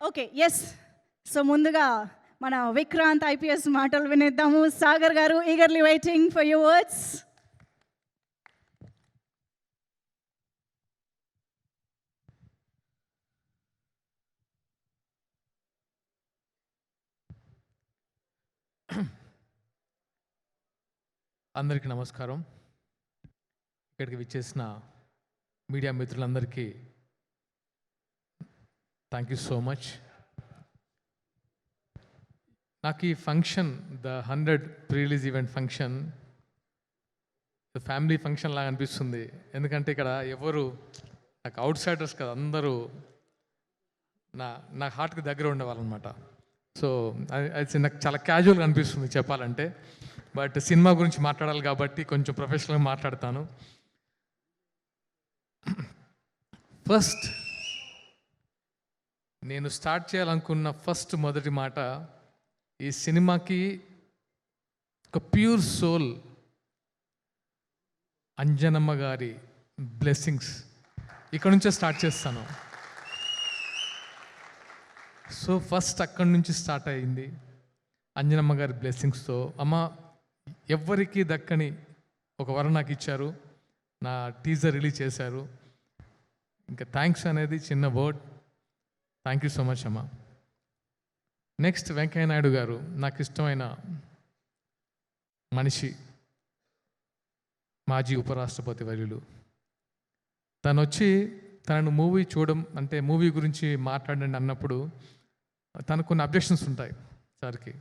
Okay. Yes. So ముందుగా మన Vikrant IPS మాటలు వినేద్దాము. సాగర్ గారు eagerly waiting for your words. అందరికీ నమస్కారం. ఇక్కడికి విచ్చేసిన మీడియా మిత్రులందరికీ థ్యాంక్ యూ సో మచ్. నాకు ఈ function the 100 pre-release event function family function లాగా అనిపిస్తుంది. ఎందుకంటే ఇక్కడ ఎవరు నాకు అవుట్ సైడర్స్ కదా, అందరూ నా హార్ట్కి దగ్గర ఉండేవాళ్ళు అనమాట. సో అది నాకు చాలా క్యాజువల్గా అనిపిస్తుంది చెప్పాలంటే. బట్ సినిమా గురించి మాట్లాడాలి కాబట్టి కొంచెం ప్రొఫెషనల్గా మాట్లాడతాను. ఫస్ట్ నేను స్టార్ట్ చేయాలనుకున్న మొదటి మాట, ఈ సినిమాకి ఒక ప్యూర్ సోల్ అంజనమ్మ గారి బ్లెస్సింగ్స్ ఇక్కడ నుంచే స్టార్ట్ చేస్తాను. సో ఫస్ట్ అక్కడి నుంచి స్టార్ట్ అయింది అంజనమ్మ గారి బ్లెస్సింగ్స్తో. అమ్మ ఎవ్వరికీ దక్కని ఒక వరం నాకు ఇచ్చారు, నా టీజర్ రిలీజ్ చేశారు. ఇంకా థ్యాంక్స్ అనేది చిన్న word. Thank you so much అమ్మ. నెక్స్ట్ వెంకయ్య నాయుడు గారు, నాకు ఇష్టమైన మనిషి, మాజీ ఉపరాష్ట్రపతి వర్యులు. తను వచ్చి తనను మూవీ చూడడం అంటే మూవీ గురించి మాట్లాడండి అన్నప్పుడు తనకు కొన్ని అబ్జెక్షన్స్ ఉంటాయి సార్కి.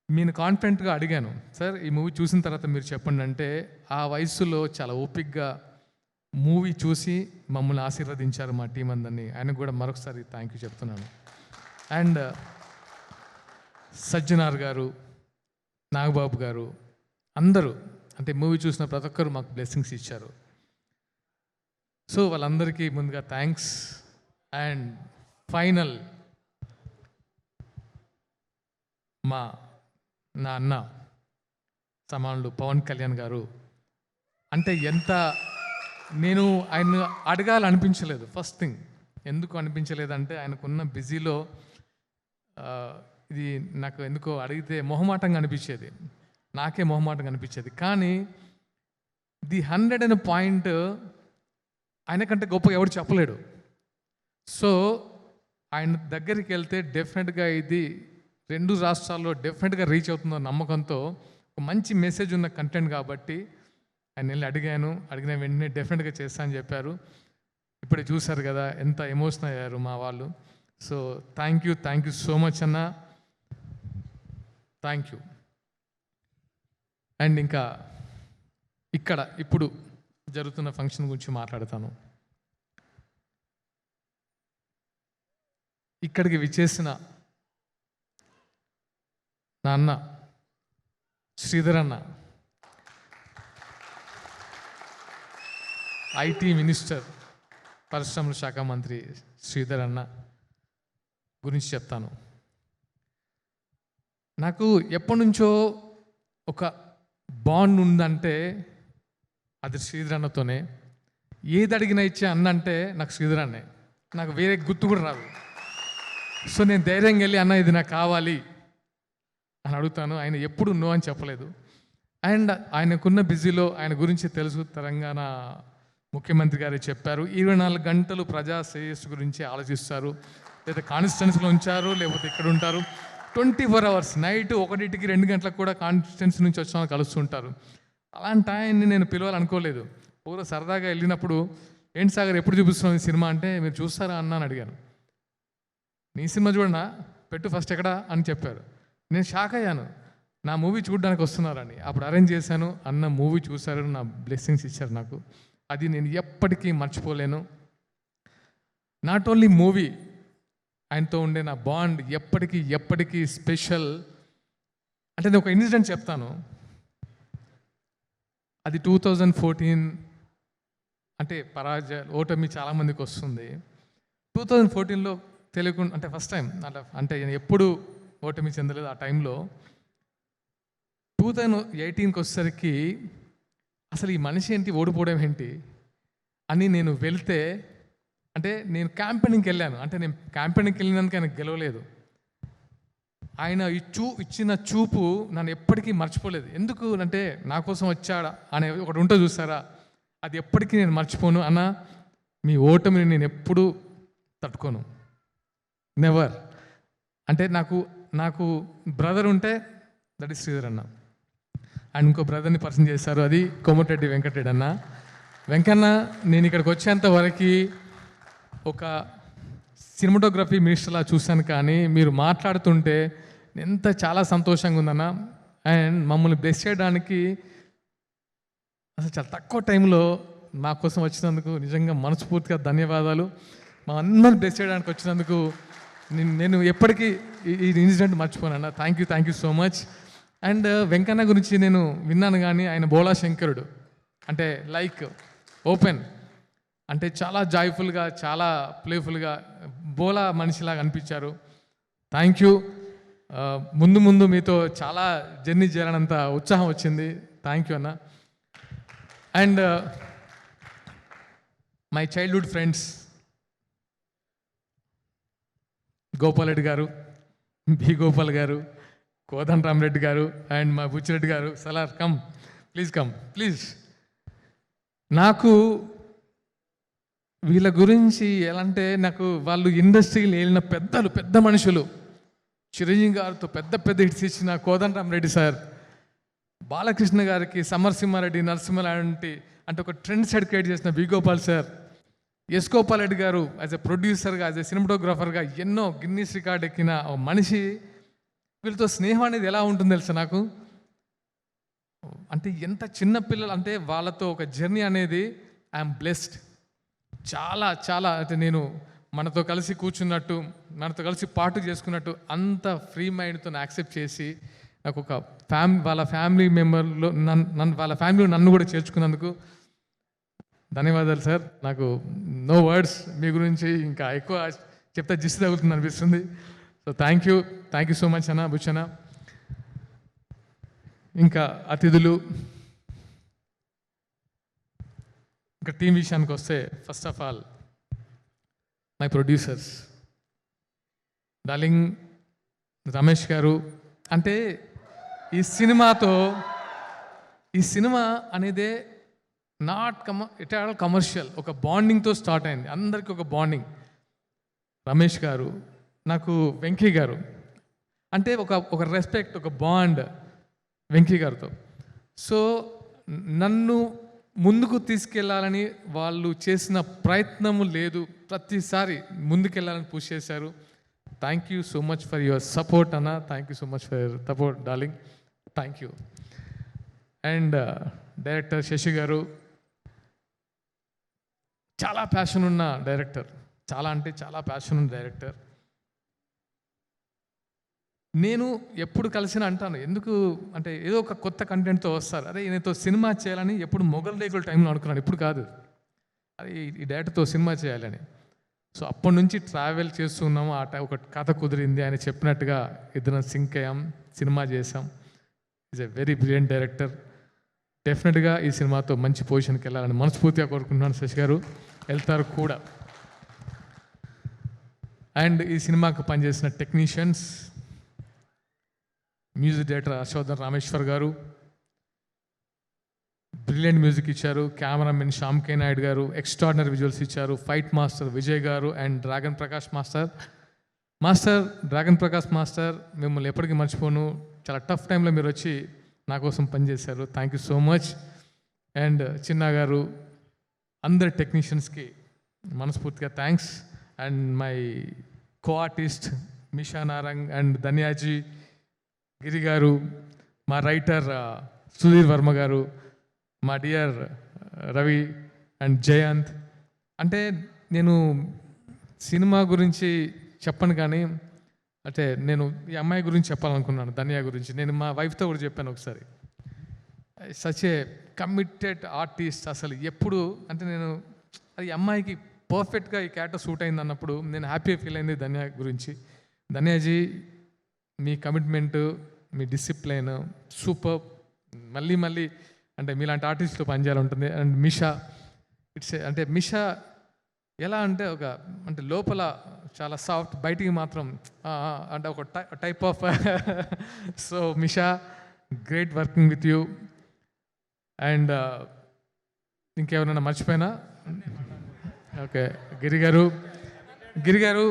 నేను కాన్ఫిడెంట్గా అడిగాను, సార్ ఈ మూవీ చూసిన తర్వాత మీరు చెప్పండి అంటే, ఆ వయసులో చాలా ఓపిక్గా మూవీ చూసి మమ్మల్ని ఆశీర్వదించారు మా టీం అందరినీ. ఆయనకు కూడా మరొకసారి థ్యాంక్ యూ చెప్తున్నాను. అండ్ సజ్జనార్ గారు, నాగబాబు గారు, అందరూ అంటే మూవీ చూసిన ప్రతి ఒక్కరు మాకు బ్లెస్సింగ్స్ ఇచ్చారు. సో వాళ్ళందరికీ ముందుగా థ్యాంక్స్. అండ్ ఫైనల్ నా అన్న సమానులు పవన్ కళ్యాణ్ గారు. అంటే నేను ఆయన అడగాలనిపించలేదు. ఫస్ట్ థింగ్ ఎందుకు అనిపించలేదంటే ఆయనకున్న బిజీలో ఇది నాకు ఎందుకో అడిగితే మొహమాటంగా అనిపించేది, నాకే మొహమాటంగా అనిపించేది. కానీ ది 100 అనే పాయింట్ ఆయనకంటే గొప్పగా ఎవరు చెప్పలేడు. సో ఆయన దగ్గరికి వెళ్తే డెఫినెట్గా ఇది 2 రాష్ట్రాల్లో డెఫినెట్గా రీచ్ అవుతుందో నమ్మకంతో ఒక మంచి మెసేజ్ ఉన్న కంటెంట్ కాబట్టి ఆయన వెళ్ళి అడిగిన వెంటనే డెఫినెట్గా చేస్తా అని చెప్పారు. ఇప్పుడే చూశారు కదా ఎంత ఎమోషనల్ అయ్యారు మా వాళ్ళు. So thank you so much అన్న, థ్యాంక్ యూ. అండ్ ఇంకా ఇప్పుడు జరుగుతున్న ఫంక్షన్ గురించి మాట్లాడతాను. ఇక్కడికి విచ్చేసిన నా అన్న శ్రీధర్ అన్న, ఐటీ మినిస్టర్, పరిశ్రమల శాఖ మంత్రి శ్రీధర్ అన్న గురించి చెప్తాను. నాకు ఎప్పటి నుంచో ఒక బాండ్ ఉందంటే అది శ్రీధర్ అన్నతోనే. ఏది అడిగినా ఇచ్చే అన్న అంటే నాకు శ్రీధర్ అన్నే, నాకు వేరే గుర్తు కూడా రాదు. సో నేను ధైర్యంగా వెళ్ళి అన్న ఇది నాకు కావాలి అని అడుగుతాను. ఆయన ఎప్పుడు నో అని చెప్పలేదు. అండ్ ఆయనకున్న బిజీలో ఆయన గురించి తెలుసు, తెలంగాణ ముఖ్యమంత్రి గారు చెప్పారు 24 గంటలు ప్రజా శ్రేయస్సు గురించి ఆలోచిస్తారు. లేదా కాన్స్టిట్యున్సీలో ఉంచారు, లేకపోతే ఇక్కడ ఉంటారు 24 hours. నైట్ 1కి 2 గంటలకు కూడా కాన్స్టిట్యున్సీ నుంచి వచ్చిన వాళ్ళు కలుస్తుంటారు. అలాంటి ఆయన్ని నేను పిలవాలనుకోలేదు. పూర్వ సరదాగా వెళ్ళినప్పుడు ఏంటి సాగర్ ఎప్పుడు చూపిస్తున్నాం ఈ సినిమా అంటే, మీరు చూస్తారా అన్న అని అడిగాను. నీ సినిమా చూడనా, పెట్టు ఫస్ట్ ఎక్కడ అని చెప్పారు. నేను షాక్ అయ్యాను, నా మూవీ చూడడానికి వస్తున్నారని. అప్పుడు అరేంజ్ చేశాను, అన్న మూవీ చూశారు, నా బ్లెస్సింగ్స్ ఇచ్చారు నాకు. అది నేను ఎప్పటికీ మర్చిపోలేను. నాట్ ఓన్లీ మూవీ, ఆయనతో ఉండే నా బాండ్ ఎప్పటికీ స్పెషల్. అంటే నేను ఒక ఇన్సిడెంట్ చెప్తాను. అది 2014, అంటే ఓటమి చాలామందికి వస్తుంది. 2014లో తెలియకుండా, అంటే ఫస్ట్ టైం అంటే నేను ఎప్పుడు ఓటమి చెందలేదు. ఆ టైంలో 2018కి వచ్చేసరికి అసలు ఈ మనిషి ఏంటి, ఓడిపోవడం ఏంటి అని నేను వెళ్తే అంటే నేను క్యాంపెయినింగ్కి వెళ్ళాను, అంటే నేను క్యాంపెయినింగ్కి వెళ్ళినందుకు ఆయన గెలవలేదు. ఆయన ఇచ్చిన చూపు నన్ను ఎప్పటికీ మర్చిపోలేదు. ఎందుకు అంటే నా కోసం వచ్చాడా అనే ఒకటి ఉంటుంది చూస్తారా, అది ఎప్పటికీ నేను మర్చిపోను. అన్న మీ ఓటమిని నేను ఎప్పుడూ తట్టుకోను, నెవర్. అంటే నాకు బ్రదర్ ఉంటే దట్ ఈస్ శ్రీధర్ అన్న. అండ్ ఇంకో బ్రదర్ని పరిచయం చేశారు, అది కోమటిరెడ్డి వెంకటరెడ్డి అన్న. వెంకన్న నేను ఇక్కడికి వచ్చేంత వరకు ఒక సినిమాటోగ్రఫీ మినిస్టర్లా చూశాను, కానీ మీరు మాట్లాడుతుంటే ఎంత చాలా సంతోషంగా ఉందన్న. అండ్ మమ్మల్ని బ్లెస్ చేయడానికి అసలు చాలా తక్కువ టైంలో మా కోసం వచ్చినందుకు నిజంగా మనస్ఫూర్తిగా ధన్యవాదాలు. మా అందరిని బ్లెస్ చేయడానికి వచ్చినందుకు నేను ఎప్పటికీ ఈ ఇన్సిడెంట్ మర్చిపోనన్నా. Thank you so much. And Venkanna గురించి నేను విన్నాను, కానీ ఆయన బోళా శంకరుడు, అంటే లైక్ ఓపెన్, అంటే చాలా జాయ్ఫుల్గా, చాలా ప్లేఫుల్గా బోలా మనిషిలాగా అనిపించారు. Thank you. ముందు మీతో చాలా జర్నీ చేయాలన్నంత ఉత్సాహం వచ్చింది. థ్యాంక్ యూ అన్న. And my childhood friends Gopal Reddy గారు, బి గోపాల్ గారు, కోదండరామరెడ్డి గారు, అండ్ మా బుచ్చిరెడ్డి గారు. Salaar come please. నాకు వీళ్ళ గురించి ఎలా అంటే, నాకు వాళ్ళు ఇండస్ట్రీలో వెళ్ళిన పెద్ద మనుషులు. చిరంజీవి గారితో పెద్ద హిట్స్ ఇచ్చిన కోదండరామరెడ్డి సార్, బాలకృష్ణ గారికి సమరసింహారెడ్డి, నరసింహారెడ్డి అంటే ఒక ట్రెండ్ సెట్ క్రియేట్ చేసిన వి గోపాల్ సార్, ఎస్ గోపాల్ రెడ్డి గారు యాజ్ ఎ ప్రొడ్యూసర్గా, యాజ్ ఎ సినిమాటోగ్రాఫర్గా ఎన్నో గిన్నీస్ రికార్డ్ ఎక్కిన ఒక మనిషి. వీళ్ళతో స్నేహం అనేది ఎలా ఉంటుంది తెలుసా నాకు, అంటే ఎంత చిన్న పిల్లలు, అంటే వాళ్ళతో ఒక జర్నీ అనేది ఐఎమ్ బ్లెస్డ్. చాలా అంటే నేను మనతో కలిసి కూర్చున్నట్టు, మనతో కలిసి పాటు చేసుకున్నట్టు అంత ఫ్రీ మైండ్తో యాక్సెప్ట్ చేసి నాకు ఒక వాళ్ళ ఫ్యామిలీ మెంబర్లో వాళ్ళ ఫ్యామిలీలో నన్ను కూడా చేర్చుకున్నందుకు ధన్యవాదాలు సార్. నాకు నో వర్డ్స్, మీ గురించి ఇంకా ఎక్కువ చెప్తే జిస్సు తగులుతుంది అనిపిస్తుంది. So thank you so much అన్న, బుచ్చన్న. ఇంకా అతిథులు, ఇంకా టీం విషయానికి వస్తే, first of all my producers darling Ramesh గారు. అంటే ఈ సినిమా అనేదే ఇట్ ఆల్ కమర్షియల్, ఒక బాండింగ్తో స్టార్ట్ అయింది, అందరికీ ఒక బాండింగ్. రమేష్ గారు, నాకు వెంకీ గారు అంటే ఒక రెస్పెక్ట్, ఒక బాండ్ వెంకీ గారితో. సో నన్ను ముందుకు తీసుకెళ్లాలని వాళ్ళు చేసిన ప్రయత్నము లేదు, ప్రతిసారి ముందుకెళ్ళాలని పుష్ చేశారు. Thank you so much for your support అన్న. Thank you so much for your support darling. Thank you. And director Sashi గారు, చాలా ప్యాషన్ ఉన్న డైరెక్టర్, చాలా ప్యాషన్ ఉన్న డైరెక్టర్. నేను ఎప్పుడు కలిసిన అంటాను, ఎందుకు అంటే ఏదో ఒక కొత్త కంటెంట్తో వస్తారు, అదే ఈయనతో సినిమా చేయాలని ఎప్పుడు మొగల్ రేకుల టైంలో అనుకున్నాను, ఇప్పుడు కాదు, అది ఈ డైరెక్టర్తో సినిమా చేయాలని. సో అప్పటి నుంచి ట్రావెల్ చేస్తున్నాము. ఒక కథ కుదిరింది, ఆయన చెప్పినట్టుగా ఇద్దరం సింక్ అయ్యాం, సినిమా చేసాం. Is a very brilliant director. డెఫినెట్గా ఈ సినిమాతో మంచి పొజిషన్కి వెళ్ళాలని మనస్ఫూర్తిగా కోరుకుంటున్నాను. శశి గారు వెళ్తారు కూడా. అండ్ ఈ సినిమాకు పనిచేసిన టెక్నీషియన్స్, మ్యూజిక్ డైరెక్టర్ అశోధన్ రామేశ్వర్ గారు బ్రిలియంట్ మ్యూజిక్ ఇచ్చారు. కెమెరామెన్ శ్యామ్ కే నాయుడు గారు ఎక్స్ట్రాడినరీ విజువల్స్ ఇచ్చారు. ఫైట్ మాస్టర్ విజయ్ గారు అండ్ డ్రాగన్ ప్రకాష్ మాస్టర్ మిమ్మల్ని ఎప్పటికీ మర్చిపోను. చాలా టఫ్ టైంలో మీరు వచ్చి నా కోసం పనిచేశారు. Thank you so much. And Chinna గారు, అందరి టెక్నీషియన్స్కి మనస్ఫూర్తిగా thanks. And my co artist Misha Narang and Dhanyaji, Giri గారు, మా రైటర్ సుధీర్ వర్మ గారు, మా డియర్ రవి అండ్ జయంత్. అంటే నేను సినిమా గురించి చెప్పను, కానీ అంటే నేను ఈ అమ్మాయి గురించి చెప్పాలనుకున్నాను, ధన్యా గురించి. నేను మా వైఫ్తో కూడా చెప్పాను ఒకసారి. Such a committed artist. అసలు ఎప్పుడు అంటే నేను అది అమ్మాయికి పర్ఫెక్ట్గా ఈ క్యారెక్టర్ సూట్ అయింది అన్నప్పుడు నేను హ్యాపీగా ఫీల్ అయింది ధన్యా గురించి. ధన్యాజీ, మీ కమిట్మెంటు, మీ డిసిప్లైన్ సూపర్. మళ్ళీ అంటే మీలాంటి ఆర్టిస్ట్తో పనిచేయాలి ఉంటుంది. అండ్ మిషా, అంటే మిషా ఎలా అంటే అంటే లోపల చాలా సాఫ్ట్, బయటికి మాత్రం అంటే ఒక type of so Misha, great working with you. And ఇంకెవరైనా మర్చిపోయినా? ఓకే, గిరి గారు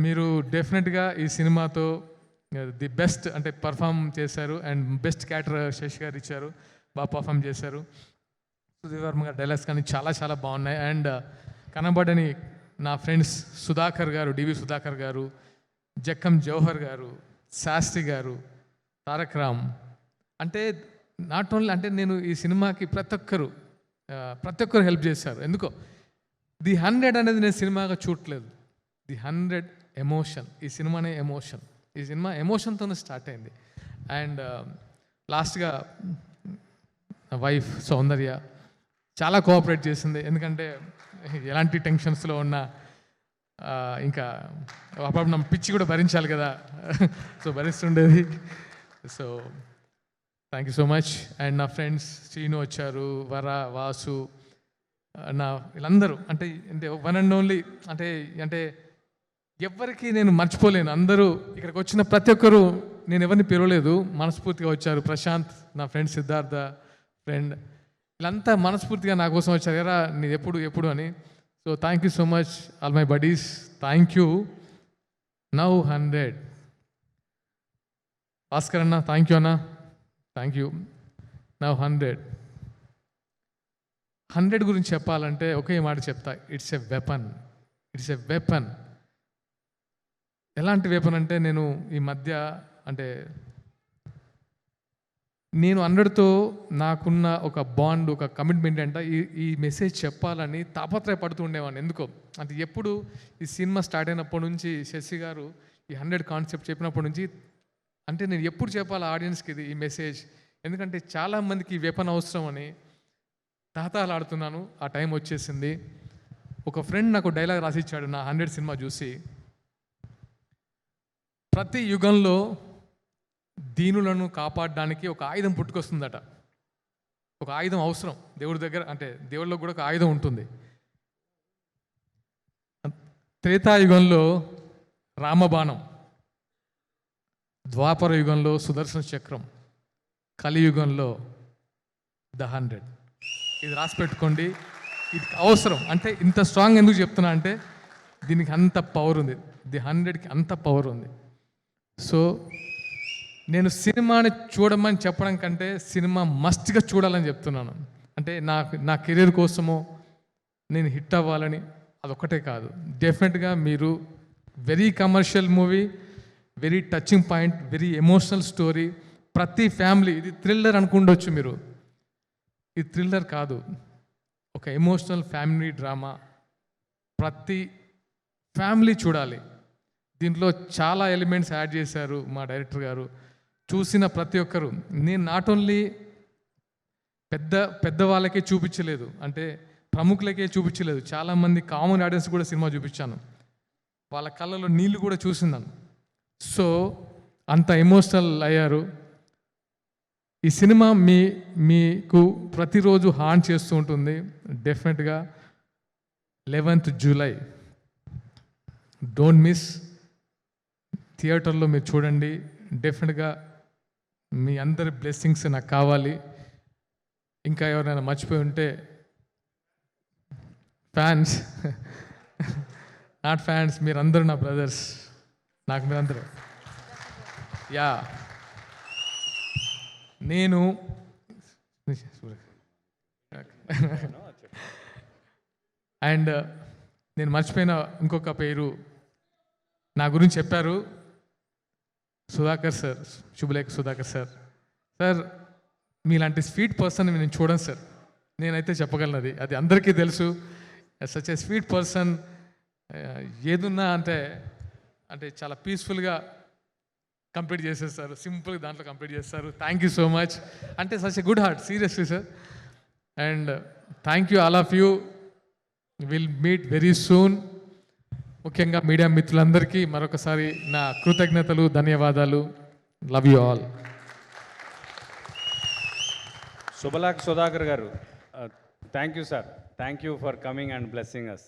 మీరు డెఫినెట్గా ఈ సినిమాతో ది బెస్ట్ అంటే పర్ఫామ్ చేశారు. అండ్ బెస్ట్ క్యారెక్టర్ శశి గారు ఇచ్చారు, బాగా పర్ఫామ్ చేశారు. సుధీర్ వర్మ గారు డైలాగ్స్ కానీ చాలా చాలా బాగున్నాయి. అండ్ కనబడని నా ఫ్రెండ్స్ సుధాకర్ గారు, డివి సుధాకర్ గారు, జక్కం జవహర్ గారు, శాస్త్రి గారు, తారక్ రామ్, అంటే నాట్ ఓన్లీ అంటే నేను ఈ సినిమాకి ప్రతి ఒక్కరు హెల్ప్ చేశారు. ఎందుకో ది 100 అనేది నేను సినిమాగా చూడట్లేదు, ది 100 ఎమోషన్. ఈ సినిమానే ఎమోషన్, ఈ సినిమా ఎమోషన్తోనే స్టార్ట్ అయింది. అండ్ లాస్ట్గా నా వైఫ్ సౌందర్య చాలా కోఆపరేట్ చేసింది. ఎందుకంటే ఎలాంటి టెన్షన్స్లో ఉన్నా ఇంకా అప్పుడు నా పిచ్చి కూడా భరించాలి కదా, సో భరిస్తుండేది. So thank you so much. And నా ఫ్రెండ్స్ శ్రీను వచ్చారు, వర, వాసు, నా వీళ్ళందరూ అంటే వన్ అండ్ ఓన్లీ అంటే ఎవరికి నేను మర్చిపోలేను. అందరూ ఇక్కడికి వచ్చిన ప్రతి ఒక్కరు, నేను ఎవరిని పిలవలేదు, మనస్ఫూర్తిగా వచ్చారు. ప్రశాంత్, నా ఫ్రెండ్ సిద్ధార్థ ఫ్రెండ్, వీళ్ళంతా మనస్ఫూర్తిగా నా కోసం వచ్చారు ఎరా నీ ఎప్పుడు అని. So thank you so much all my buddies, thank you. Now 100 Bhaskar అన్న, థ్యాంక్ యూ అన్న, థ్యాంక్ యూ. నౌ 100 గురించి చెప్పాలంటే ఒకే మాట చెప్తా, ఇట్స్ ఎ వెపన్. ఎలాంటి వెపన్ అంటే నేను ఈ మధ్య అంటే నేను 100తో నాకున్న ఒక బాండ్, ఒక కమిట్మెంట్ అంటే ఈ మెసేజ్ చెప్పాలని తాపత్రయపడుతూ ఉండేవాడిని. ఎందుకో అంటే ఎప్పుడు ఈ సినిమా స్టార్ట్ అయినప్పటి నుంచి శశి గారు ఈ 100 కాన్సెప్ట్ చెప్పినప్పటి నుంచి అంటే నేను ఎప్పుడు చెప్పాలి ఆడియన్స్కి ఇది ఈ మెసేజ్, ఎందుకంటే చాలామందికి ఈ వెపన్ అవసరం అని తాతాలాడుతున్నాను. ఆ టైం వచ్చేసింది. ఒక ఫ్రెండ్ నాకు డైలాగ్ రాసిచ్చాడు నా 100 సినిమా చూసి, ప్రతి యుగంలో దీనులను కాపాడడానికి ఒక ఆయుధం పుట్టుకొస్తుందట. ఒక ఆయుధం అవసరం దేవుడి దగ్గర, అంటే దేవుళ్ళకి కూడా ఒక ఆయుధం ఉంటుంది. త్రేతాయుగంలో రామబాణం, ద్వాపర యుగంలో సుదర్శన చక్రం, కలియుగంలో ద 100. ఇది రాసి పెట్టుకోండి, ఇది అవసరం. అంటే ఇంత స్ట్రాంగ్ ఎందుకు చెప్తున్నా అంటే దీనికి అంత పవర్ ఉంది, ది 100కి అంత పవర్ ఉంది. సో నేను సినిమాని చూడమని చెప్పడం కంటే సినిమా మస్ట్గా చూడాలని చెప్తున్నాను. అంటే నా కెరీర్ కోసమో నేను హిట్ అవ్వాలని అదొక్కటే కాదు, డెఫినెట్గా మీరు very commercial movie, very touching point, very emotional story. ప్రతి ఫ్యామిలీ, ఇది థ్రిల్లర్ అనుకుండొచ్చు మీరు, ఇది థ్రిల్లర్ కాదు, ఒక ఎమోషనల్ ఫ్యామిలీ డ్రామా. ప్రతి ఫ్యామిలీ చూడాలి. దీంట్లో చాలా ఎలిమెంట్స్ యాడ్ చేశారు మా డైరెక్టర్ గారు. చూసిన ప్రతి ఒక్కరు, నేను నాట్ ఓన్లీ పెద్ద వాళ్ళకే చూపించలేదు, అంటే ప్రముఖులకే చూపించలేదు, చాలామంది కామన్ ఆడియన్స్ కూడా సినిమా చూపించాను. వాళ్ళ కళ్ళలో నీళ్ళు కూడా చూసిందాను. సో అంత ఎమోషనల్ అయ్యారు. ఈ సినిమా మీకు ప్రతిరోజు హార్న్ చేస్తూ ఉంటుంది. డెఫినెట్గా 11th జూలై డోంట్ మిస్, థియేటర్లో మీరు చూడండి. డెఫినెట్గా మీ అందరి బ్లెస్సింగ్స్ నాకు కావాలి. ఇంకా ఎవరైనా మర్చిపోయి ఉంటే ఫ్యాన్స్, నాట్ ఫ్యాన్స్, మీరందరూ నా బ్రదర్స్, నాకు మీరందరూ. యా, నేను అండ్ నేను మర్చిపోయిన ఇంకొక పేరు నా గురించి చెప్పారు, సుధాకర్ సార్, శుభలేఖ సుధాకర్ సార్. సార్ మీలాంటి స్వీట్ పర్సన్ నేను చూడను సార్, నేనైతే చెప్పగలను, అది అందరికీ తెలుసు. సచ్ ఏ స్వీట్ పర్సన్, ఏదున్నా అంటే చాలా పీస్ఫుల్గా కంప్లీట్ చేసేస్తారు, సింపుల్గా దాంట్లో కంప్లీట్ చేస్తారు. Thank you so much. అంటే such a good heart, seriously sir. And thank you all of you. Will meet very soon. ముఖ్యంగా మీడియా మిత్రులందరికీ మరొకసారి నా కృతజ్ఞతలు, ధన్యవాదాలు. Love you all. Subhalekha Sudhakar గారు, thank you sir, thank you for coming and blessing us.